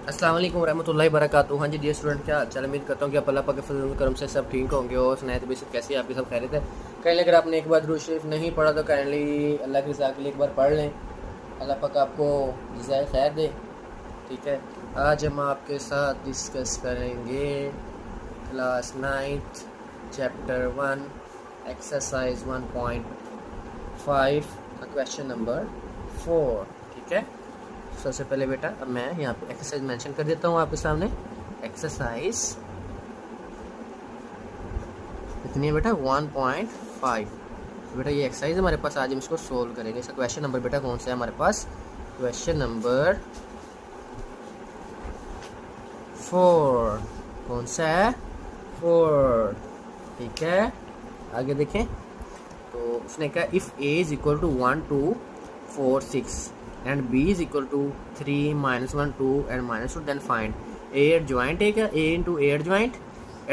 अस्सलाम वालेकुम रहमतुल्लाहि वबरकातुहू। हाँ जी डियर स्टूडेंट, क्या हाल चाल। उम्मीद करता हूँ कि आप अल्लाह पाक के फजल करम से सब ठीक होंगे और सुनाए तबीयत सब कैसी है आपकी, सब खैरियत है। काइंडली अगर आपने एक बार दुरूद शरीफ नहीं पढ़ा तो काइंडली अल्लाह की रज़ा के लिए एक बार पढ़ लें। अल्लाह पाक आपको जज़ाए खैर दे। ठीक है, आज हम आपके साथ डिस्कस करेंगे क्लास 9th चैप्टर 1 एक्सरसाइज 1.5 का क्वेश्चन नंबर 4। ठीक है, सबसे पहले बेटा अब मैं यहाँ पे एक्सरसाइज मेंशन कर देता हूँ आपके सामने। एक्सरसाइज कितनी है बेटा? 1.5। बेटा ये एक्सरसाइज हमारे पास, आज हम इसको सोल्व करेंगे। इसका क्वेश्चन नंबर बेटा कौन सा है हमारे पास? Question number 4। कौन सा है? 4। ठीक है, आगे देखें तो उसने कहा if A is equal to 1 2 4 6 and b is equal to 3 minus 1 2 and minus 2, then find a adjoint a का a into a adjoint a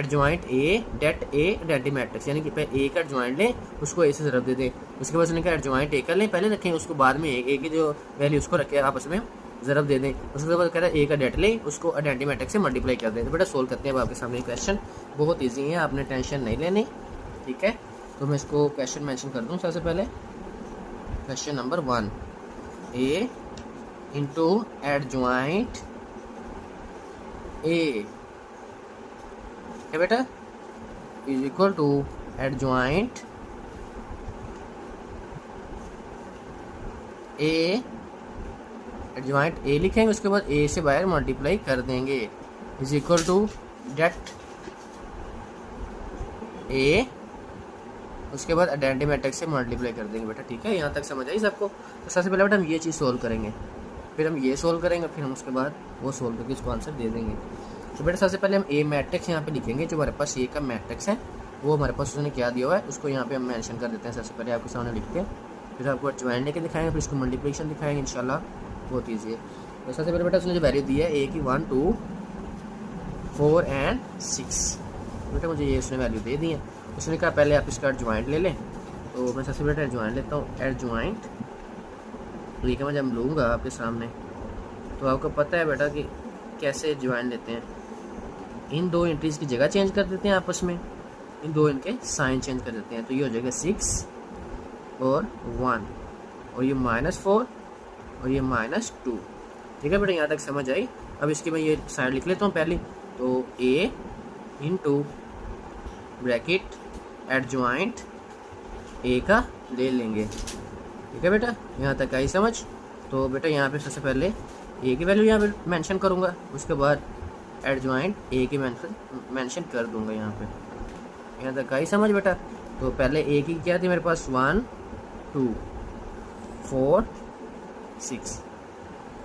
det a identity matrix, यानी कि पहले a का adjoint लें, उसको a से ज़रब दे दें। उसके बाद उसने कहा adjoint a का लें, पहले रखें, उसको बाद में a की जो वैल्यू उसको रखें आपस में ज़रब दे दें। उसके बाद कह रहा है a का det लें, उसको आइडेंटिटी मैट्रिक्स से मल्टीप्लाई कर दें। तो बेटा सोल्व करते हैं। अब आपके सामने क्वेश्चन बहुत ईजी है, आपने टेंशन नहीं लेनी। ठीक है, तो मैं इसको क्वेश्चन मेंशन कर दूँ। सबसे पहले question number 1, a into adjoint a है बेटा is equal to adjoint a, adjoint a लिखेंगे, उसके बाद a से बाहर मल्टीप्लाई कर देंगे, is equal to det a, उसके बाद आइडेंटिटी मैट्रिक्स से मल्टीप्लाई कर देंगे। बेटा ठीक है, यहाँ तक समझ आई सबको? तो सबसे पहले बेटा हम ये चीज़ सोल्व करेंगे, फिर हम ये सोल्व करेंगे, फिर हम उसके बाद वो सोल्व करके इसको आंसर दे देंगे। तो बेटा सबसे पहले हम ए मैट्रिक्स यहाँ पे लिखेंगे, जो हमारे पास ए का मैट्रिक्स है वो हमारे पास उसने क्या दिया हुआ है उसको यहाँ पे हम मेंशन कर देते हैं। सबसे पहले आपके सामने लिखते हैं, फिर आपको ज्वाइन लेके दिखाएंगे, फिर इसको मल्टीप्लिकेशन दिखाएंगे इंशाल्लाह, बहुत ईजी है। तो सबसे पहले बेटा उसने जो वैल्यू दी है ए की 1 2 4 and 6, बेटा मुझे ये उसने वैल्यू दे दी है। उसने कहा पहले आप इसका एडजॉइंट ले लें, तो मैं सबसे बेटा एडजॉइंट लेता हूँ। एडजॉइंट तो ये मैं जब लूँगा आपके सामने तो आपको पता है बेटा कि कैसे एडजॉइंट लेते हैं। इन दो एंट्रीज़ की जगह चेंज कर देते हैं आपस में, इन दो इनके साइन चेंज कर देते हैं, तो ये हो जाएगा 6 और 1, और ये -4 और ये -2। ठीक है बेटा, यहाँ तक समझ आई? अब इसकी मैं ये साइड लिख लेता हूँ पहले, तो a into bracket adjoint A का ले लेंगे। ठीक है बेटा, यहाँ तक आई समझ? तो बेटा यहाँ पे सबसे पहले ए की वैल्यू यहाँ पे मेंशन करूँगा, उसके बाद एडजॉइंट ए की मेंशन कर दूँगा यहाँ पे। यहाँ तक आई समझ बेटा? तो पहले ए की क्या थी मेरे पास? 1 2 4 6।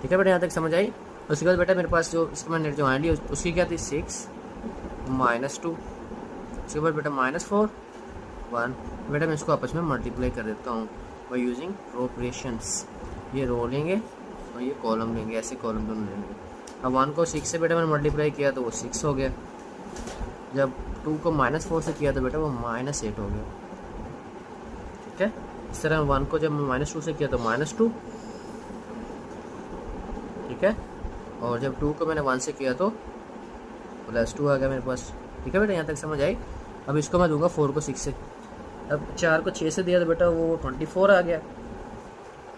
ठीक है बेटा, यहाँ तक समझ आई? उसके बाद बेटा मेरे पास जो इसको मैंने एडजॉइंट ली उसकी क्या थी? 6 -2। उसके बाद बेटा -4 1। बेटा मैं इसको आपस में मल्टीप्लाई कर देता हूँ बाय यूजिंग रो ऑपरेशंस। ये रो लेंगे और ये कॉलम लेंगे, ऐसे कॉलम दोनों लेंगे। अब 1 को 6 से बेटा मैंने मल्टीप्लाई किया तो वो 6 हो गया। जब 2 को -4 से किया तो बेटा वो -8 हो गया। ठीक है, इस तरह 1 को जब मैं -2 से किया तो -2। ठीक है, और जब 2 को मैंने 1 से किया तो +2 आ गया मेरे पास। ठीक है बेटा, यहाँ तक समझ आई? अब इसको मैं दूंगा 4 को 6 से, अब 4 को 6 से दिया तो बेटा वो 24 आ गया,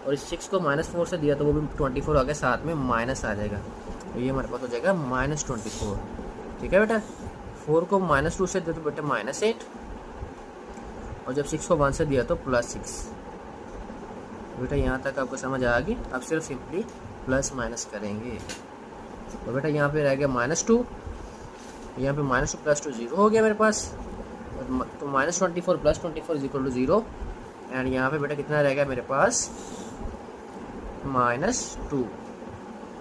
और इस 6 को -4 से दिया तो वो भी 24 आ गया, साथ में माइनस आ जाएगा, तो ये हमारे पास हो जाएगा -24। ठीक है बेटा, 4 को -2 से दिया तो बेटा -8, और जब 6 को 1 से दिया तो +6। बेटा यहाँ तक आपको समझ आ गई? अब सिर्फ सिंपली प्लस माइनस करेंगे। तो बेटा यहाँ पे रह गया -2, यहाँ पे -2 + 2 0 हो गया मेरे पास, तो -24 + 24 = 0। एंड यहाँ पे बेटा कितना रह गया मेरे पास? -2।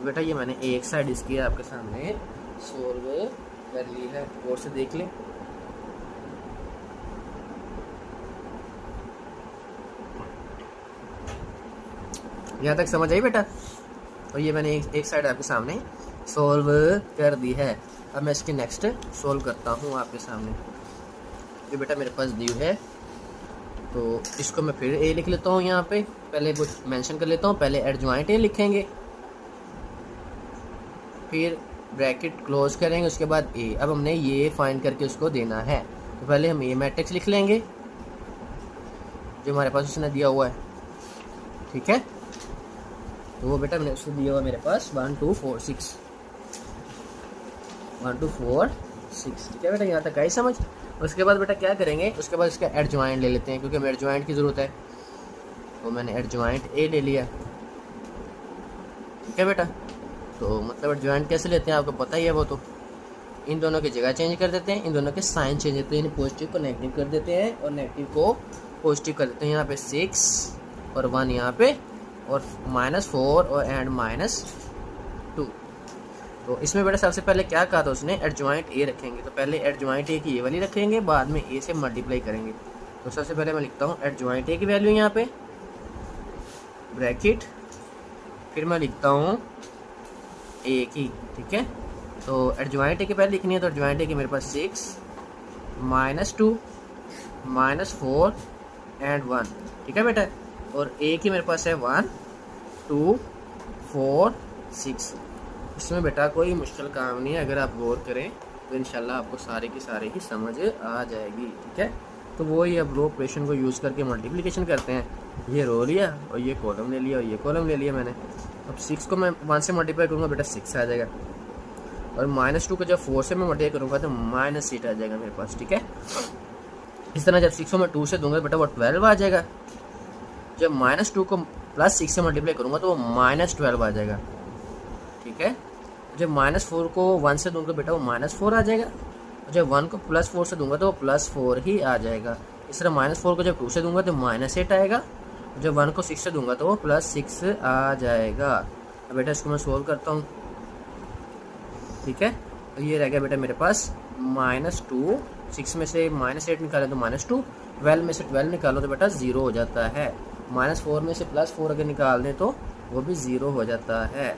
बेटा ये मैंने एक साइड इसकी आपके सामने सोल्व कर ली है, और से देख लें। यहाँ तक समझ आई बेटा? और ये मैंने एक साइड आपके सामने सोल्व कर दी है। अब मैं इसकी नेक्स्ट सोल्व करता हूँ आपके सामने। जो बेटा मेरे पास दी है, तो इसको मैं फिर ए लिख लेता हूँ यहाँ पे, पहले वो मेंशन कर लेता हूँ। पहले एडजॉइंट ए लिखेंगे, फिर ब्रैकेट क्लोज करेंगे, उसके बाद ए। अब हमने ये फाइंड करके उसको देना है, तो पहले हम ये मैट्रिक्स लिख लेंगे जो हमारे पास उसने दिया हुआ है, ठीक है। तो वो बेटा मैंने उसको दिया हुआ मेरे पास 1 2 4 6, 1 2 4 6, ठीक है बेटा, यहाँ तक आई समझ। उसके बाद बेटा क्या करेंगे, उसके बाद इसका एडजॉइंट ले लेते हैं, क्योंकि हमें एडजॉइंट की ज़रूरत है। तो मैंने एडजॉइंट ए ले लिया, ठीक है बेटा। तो मतलब एडजॉइंट कैसे लेते हैं आपको पता ही है वो, तो इन दोनों की जगह चेंज कर देते हैं, इन दोनों के साइन चेंज करते हैं, पॉजिटिव को नेगेटिव कर देते हैं और नेगेटिव को पॉजिटिव कर देते हैं। यहाँ पे 6 और 1 यहाँ पे, और -4 और एंड -2। तो इसमें बेटा सबसे पहले क्या कहा था उसने, एडजॉइंट ए रखेंगे। तो पहले एडजॉइंट ए की ये वाली रखेंगे, बाद में ए से मल्टीप्लाई करेंगे। तो सबसे पहले मैं लिखता हूँ एडजॉइंट ए की वैल्यू यहाँ पे ब्रैकेट, फिर मैं लिखता हूँ ए की, ठीक है। तो एडजॉइंट ए की पहले लिखनी है, तो एडजॉइंट ए की मेरे पास 6 -2 -4 एंड 1, ठीक है बेटा। और ए की मेरे पास है 1 2 4 6। इसमें बेटा कोई मुश्किल काम नहीं है, अगर आप गौर करें तो इंशाल्लाह आपको सारे की सारे ही समझ आ जाएगी, ठीक है। तो वो ही अब रो ऑपरेशन को यूज़ करके मल्टीप्लिकेशन करते हैं। ये रो लिया और ये कॉलम ले लिया और ये कॉलम ले लिया मैंने। अब 6 को मैं 1 से मल्टीप्लाई करूँगा बेटा 6 आ जाएगा, और -2 को जब 4 से मैं मल्टीप्लाई करूँगा तो -8 आ जाएगा मेरे पास, ठीक है। इस तरह जब 6 को मैं 2 से दूंगा बेटा वो 12 आ जाएगा। जब -2 को +6 से मल्टीप्लाई करूँगा तो वो -12 आ जाएगा, ठीक है। जब -4 को 1 से दूंगा बेटा वो -4 आ जाएगा। जब 1 को +4 से दूंगा तो वो +4 ही आ जाएगा। इस तरह -4 को जब 2 से दूंगा तो -8 आएगा। जब 1 को 6 से दूंगा तो वो +6 आ जाएगा। अब बेटा इसको मैं सोल्व करता हूँ, ठीक है। तो ये रह गया बेटा मेरे पास -2, 6 में से -8 निकालें तो -2, 12 में से 12 निकालो तो बेटा 0 हो जाता है। -4 में से +4 अगर निकाल दें तो वो भी 0 हो जाता है।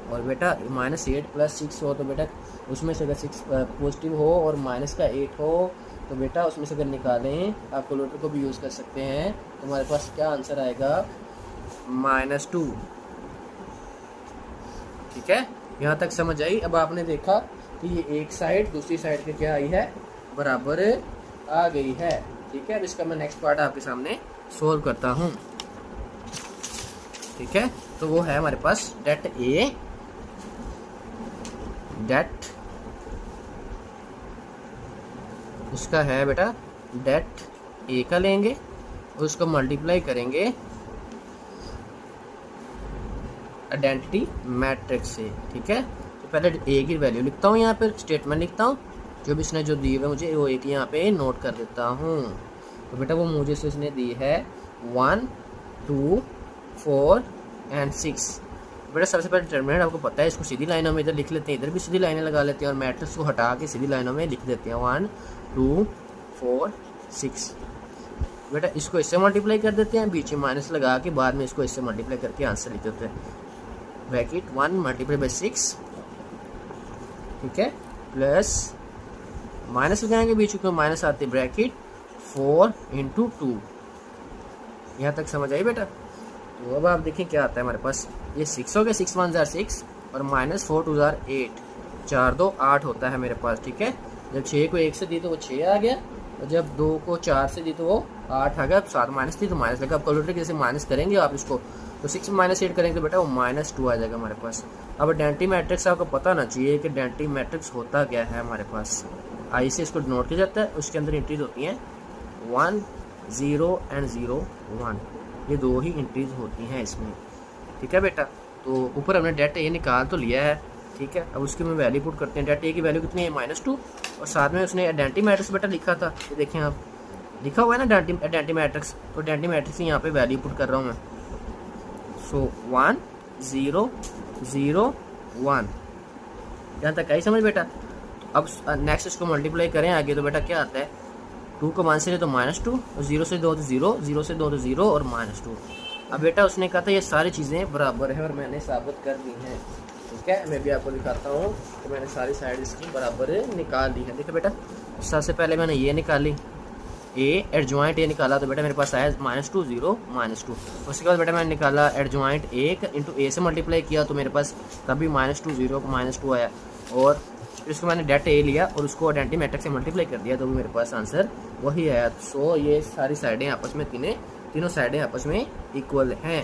और बेटा -8 + 6 हो तो बेटा उसमें से अगर 6 पॉजिटिव हो और -8 हो तो बेटा उसमें से अगर निकालें, आप कैलकुलेटर को भी यूज़ कर सकते हैं, तो हमारे पास क्या आंसर आएगा -2, ठीक है। यहाँ तक समझ आई। अब आपने देखा कि ये एक साइड दूसरी साइड के क्या आई है, बराबर आ गई है, ठीक है। अब इसका मैं नेक्स्ट पार्ट आपके सामने सोल्व करता हूँ, ठीक है। तो वो है हमारे पास डेट ए, डेट इसका है बेटा डेट ए का लेंगे और उसको मल्टीप्लाई करेंगे आइडेंटिटी मैट्रिक्स से, ठीक है। तो पहले ए की वैल्यू लिखता हूँ, यहाँ पर स्टेटमेंट लिखता हूँ, जो भी इसने जो दी है मुझे वो एक यहाँ पे नोट कर देता हूँ। तो बेटा वो मुझे से इसने दी है 1 2 4 एंड 6। बेटा सबसे पहले डिटरमिनेंट आपको पता है, इसको सीधी लाइनों में इधर लिख लेते हैं, इधर भी सीधी लाइनें लगा लेते हैं और मैट्रिक्स को हटा के सीधी लाइनों में लिख देते हैं 1 2 4 6। बेटा इसको इससे मल्टीप्लाई कर देते हैं, बीच में माइनस लगा के बाद में इसको इससे मल्टीप्लाई करके आंसर लिख देते हैं। ब्रैकेट 1 × 6, ठीक है, प्लस माइनस लगाएंगे बीच में माइनस आते ब्रैकेट 4 × 2। यहाँ तक समझ आई बेटा। तो अब आप देखें क्या आता है हमारे पास, ये 6 हो गया, 6 1 * 6 और -4 2 * 8, 4 2 8 होता है मेरे पास, ठीक है। जब 6 को 1 से दी तो वो 6 आ गया, और जब 2 को 4 से दी तो वो 8 आ गया। अब 7 माइनस थी तो माइनस लगा। अब कैलकुलेटर कैसे माइनस करेंगे आप इसको, तो 6 में -8 करेंगे तो बेटा वो -2 आ जाएगा हमारे पास। अब आइडेंटिटी मैट्रिक्स आपको पता ना चाहिए कि आइडेंटिटी मैट्रिक्स होता क्या है हमारे पास। आई से इसको नोट किया जाता है, उसके अंदर एंट्रीज होती हैं 1 0 एंड 0 1, ये 2 ही एंट्रीज होती हैं इसमें, ठीक है बेटा। तो ऊपर हमने डेट ए निकाल तो लिया है, ठीक है। अब उसकी में वैल्यू पुट करते हैं। डेट ए की वैल्यू कितनी है -2, और साथ में उसने आइडेंटिटी मैट्रिक्स बेटा लिखा था, ये देखें आप लिखा हुआ है ना आइडेंटिटी मैट्रिक्स। तो आइडेंटिटी मैट्रिक्स यहाँ पे वैल्यू पुट कर रहा हूँ मैं। सो 1 0 0 1, यहाँ तक आई समझ बेटा। अब नेक्स्ट इसको मल्टीप्लाई करें आगे, तो बेटा क्या आता है, 2 को 1 से ले तो -2, और 0 से 2 तो 0, 0 से 2 तो 0 और -2। अब बेटा उसने कहा था ये सारी चीज़ें बराबर है और मैंने साबित कर दी हैं, ठीक है। मैं भी आपको दिखाता हूँ कि मैंने सारी साइड इसकी बराबर निकाल दी है। देखो बेटा सबसे पहले मैंने ये निकाली, ए एडजॉइंट ए निकाला तो बेटा मेरे पास आया -2 0 -2। उसके बाद बेटा मैंने निकाला एडजॉइंट 1 इंटू ए से मल्टीप्लाई किया तो मेरे पास तभी -2 0 को -2 आया, और फिर उसको मैंने डेट ए लिया और उसको आइडेंटिटी मैट्रिक्स से मल्टीप्लाई कर दिया तो भी मेरे पास आंसर वही आया। सो ये सारी साइडें आपस में तीनों साइडें आपस में इक्वल हैं।